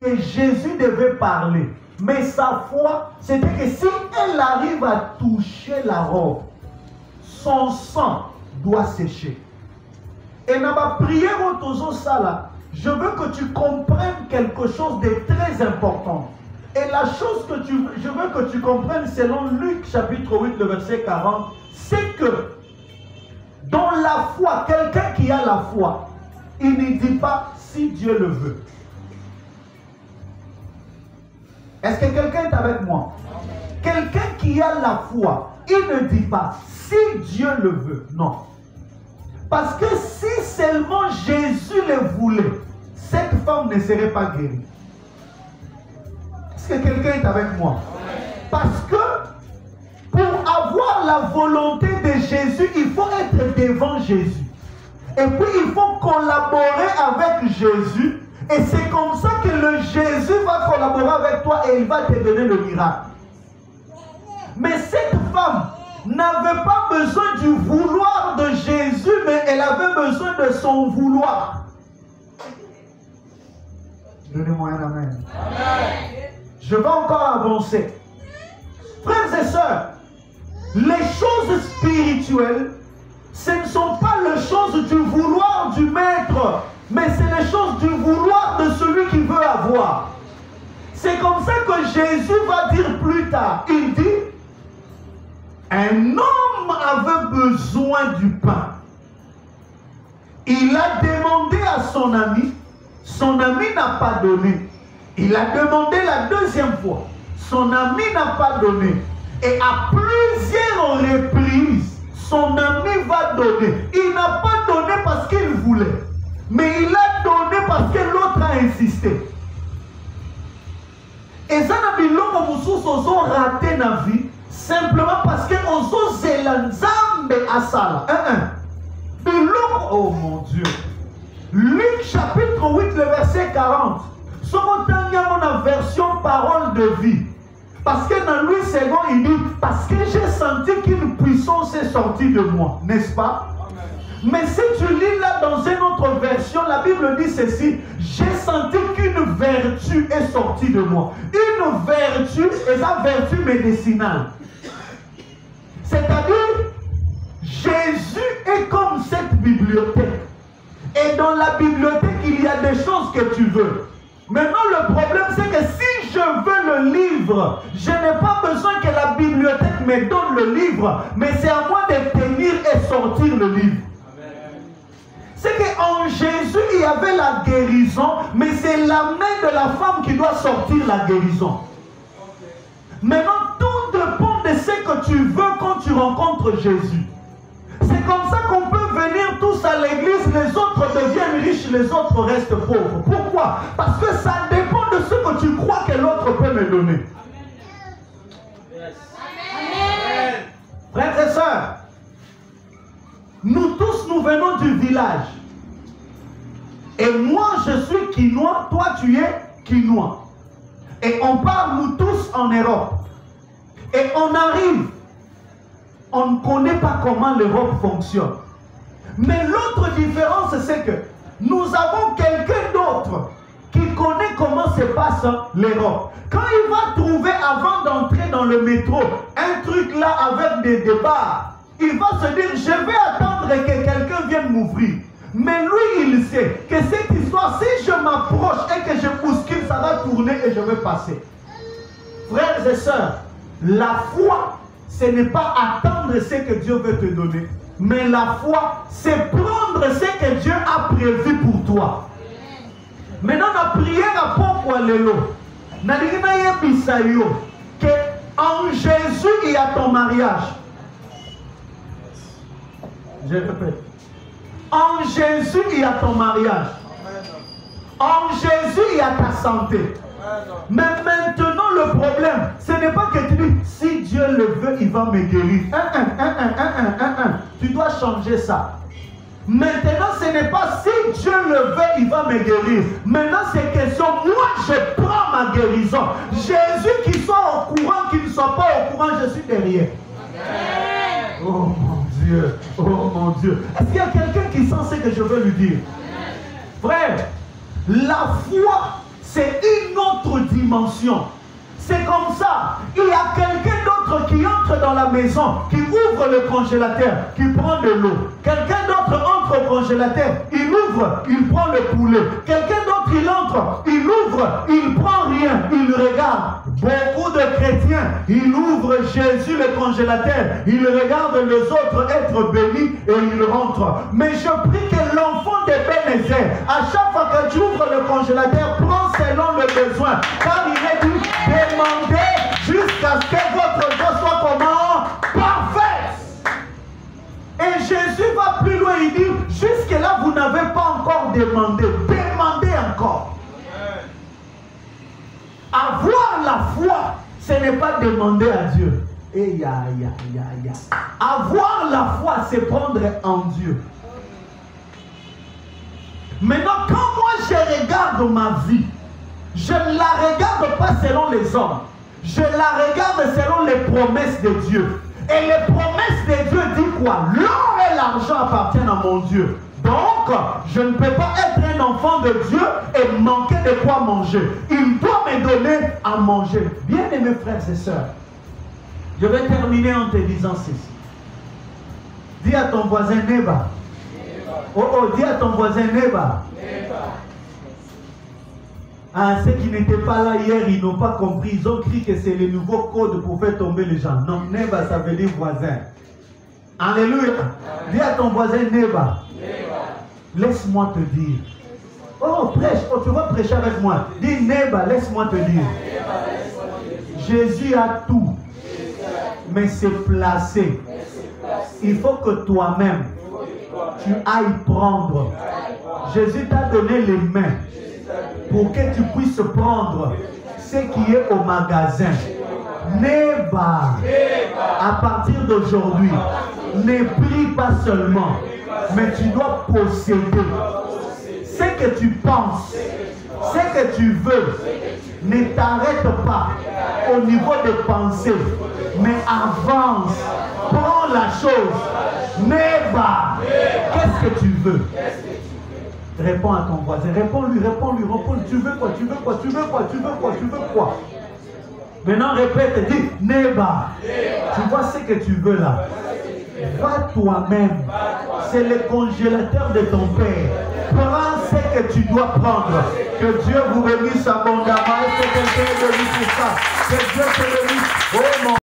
que Jésus devait parler. Mais sa foi, c'était que si elle arrive à toucher la robe, son sang doit sécher. Et dans ma prière au ça là, je veux que tu comprennes quelque chose de très important. Et la chose que je veux que tu comprennes selon Luc chapitre 8, le verset 40, c'est que dans la foi, quelqu'un qui a la foi, il ne dit pas si Dieu le veut. Est-ce que quelqu'un est avec moi? Quelqu'un qui a la foi, il ne dit pas si Dieu le veut. Non. Parce que si seulement Jésus le voulait, cette femme ne serait pas guérie. Est-ce que quelqu'un est avec moi? Parce que pour avoir la volonté de Jésus, il faut être devant Jésus. Et puis il faut collaborer avec Jésus. Et c'est comme ça que le Jésus va collaborer avec toi et il va te donner le miracle. Mais cette femme n'avait pas besoin du vouloir de Jésus, mais elle avait besoin de son vouloir. Donnez-moi un amen. Amen. Je vais encore avancer. Frères et sœurs, les choses spirituelles, ce ne sont pas les choses du vouloir du maître, mais c'est les choses du vouloir de celui qui veut avoir. C'est comme ça que Jésus va dire plus tard. Il dit, un homme avait besoin du pain. Il a demandé à son ami n'a pas donné. Il a demandé la deuxième fois, son ami n'a pas donné. Et à plusieurs reprises, son ami va donner. Il n'a pas donné parce qu'il voulait, mais il a donné parce que l'autre a insisté. Et ça n'a pas long que nous raté dans la vie, simplement parce que nous avons zélanzambe à ça. Oh mon Dieu. Luc chapitre 8, le verset 40. Ce mot a version parole de vie. Parce que dans Louis II, il dit, parce que j'ai senti qu'une puissance est sortie de moi. N'est-ce pas? Amen. Mais si tu lis là dans une autre version, la Bible dit ceci, j'ai senti qu'une vertu est sortie de moi. Une vertu est la vertu médicinale. C'est-à-dire, Jésus est comme cette bibliothèque. Et dans la bibliothèque, il y a des choses que tu veux. Maintenant, le problème, c'est que si je veux le livre, je n'ai pas besoin que la bibliothèque me donne le livre, mais c'est à moi de tenir et sortir le livre. C'est qu'en Jésus, il y avait la guérison, mais c'est la main de la femme qui doit sortir la guérison. Maintenant, tout dépend de ce que tu veux quand tu rencontres Jésus. C'est comme ça qu'on peut venir tous à l'église, les autres deviennent riches, les autres restent pauvres. Pourquoi? Parce que ça dépend de ce que tu crois que l'autre peut me donner. Amen. Frères et sœurs, nous tous nous venons du village. Et moi je suis Quinois, toi tu es Quinois. Et on part nous tous en Europe. Et on arrive. On ne connaît pas comment l'Europe fonctionne. Mais l'autre différence, c'est que nous avons quelqu'un d'autre qui connaît comment se passe l'Europe. Quand il va trouver, avant d'entrer dans le métro, un truc là avec des débats, il va se dire, je vais attendre que quelqu'un vienne m'ouvrir. Mais lui, il sait que cette histoire, si je m'approche et que je bouscule, ça va tourner et je vais passer. Frères et sœurs, la foi, ce n'est pas attendre ce que Dieu veut te donner. Mais la foi, c'est prendre ce que Dieu a prévu pour toi. Maintenant, la prière à Poko Lelo, que en Jésus, il y a ton mariage. Je répète. En Jésus, il y a ton mariage. En Jésus, il y a ta santé. Mais maintenant, le problème, ce n'est pas que tu dis, si Dieu le veut, il va me guérir. Tu dois changer ça. Maintenant, ce n'est pas si Dieu le veut, il va me guérir. Maintenant, c'est question, moi, je prends ma guérison. Jésus qui soit au courant, qui ne soit pas au courant, je suis derrière. Amen. Oh mon Dieu, oh mon Dieu. Est-ce qu'il y a quelqu'un qui sent ce que je veux lui dire? Frère, la foi, c'est une dimension. C'est comme ça. Il y a quelqu'un d'autre qui entre dans la maison, qui ouvre le congélateur, qui prend de l'eau. Quelqu'un d'autre entre au congélateur, il ouvre, il prend le poulet. Quelqu'un d'autre, il entre, il ouvre, il prend rien, il regarde. Beaucoup de chrétiens, ils ouvrent Jésus le congélateur, ils regardent les autres être bénis et ils rentrent. Mais je prie que l'enfant de Bénézé, à chaque fois que tu ouvres le congélateur, prends selon le besoin. Car il est dit, demandez jusqu'à ce que votre joie soit comment? Parfaite. Et Jésus va plus loin, il dit, jusque-là, vous n'avez pas encore demandé. Demandez encore. Avoir la foi, ce n'est pas demander à Dieu. Avoir la foi, c'est prendre en Dieu. Maintenant, quand moi je regarde ma vie, je ne la regarde pas selon les hommes. Je la regarde selon les promesses de Dieu. Et les promesses de Dieu disent quoi? L'or et l'argent appartiennent à mon Dieu. Donc, je ne peux pas être un enfant de Dieu et manquer de quoi manger. Il doit me donner à manger. Bien-aimés frères et sœurs, je vais terminer en te disant ceci. Dis à ton voisin Neba. Oh, dis à ton voisin Neba. Ah, ceux qui n'étaient pas là hier, ils n'ont pas compris. Ils ont cru que c'est le nouveau code pour faire tomber les gens. Non, Neba, ça veut dire voisin. Alléluia. Dis à ton voisin Neba. Laisse-moi te dire. Oh, prêche. Oh, tu vas prêcher avec moi. Dis Neba, laisse-moi te dire. Jésus a tout. Mais c'est placé. Il faut que toi-même, tu ailles prendre. Jésus t'a donné les mains pour que tu puisses prendre ce qui est au magasin. Neba, à partir d'aujourd'hui, ne prie pas seulement, mais tu dois posséder ce que tu penses, ce que tu veux. Ne t'arrête pas au niveau des pensées, mais avance, prends la chose. Neba, qu'est-ce que tu veux? Réponds à ton voisin, réponds-lui. Tu veux quoi? Tu veux quoi? Tu veux quoi? Tu veux quoi? Tu veux quoi? Maintenant répète, dis Neba. Tu vois ce que tu veux là? Va toi-même. C'est le congélateur de ton père. Prends ce que tu dois prendre. Que Dieu vous bénisse abondamment. Est-ce que quelqu'un est béni pour ça? Que Dieu te bénisse. Oh mon